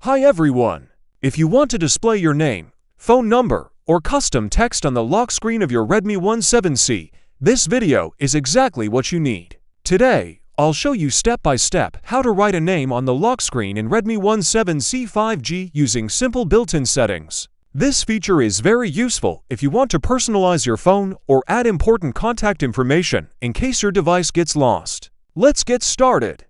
Hi everyone! If you want to display your name, phone number, or custom text on the lock screen of your Redmi 17C, this video is exactly what you need. Today, I'll show you step by step how to write a name on the lock screen in Redmi 17C 5G using simple built-in settings. This feature is very useful if you want to personalize your phone or add important contact information in case your device gets lost. Let's get started.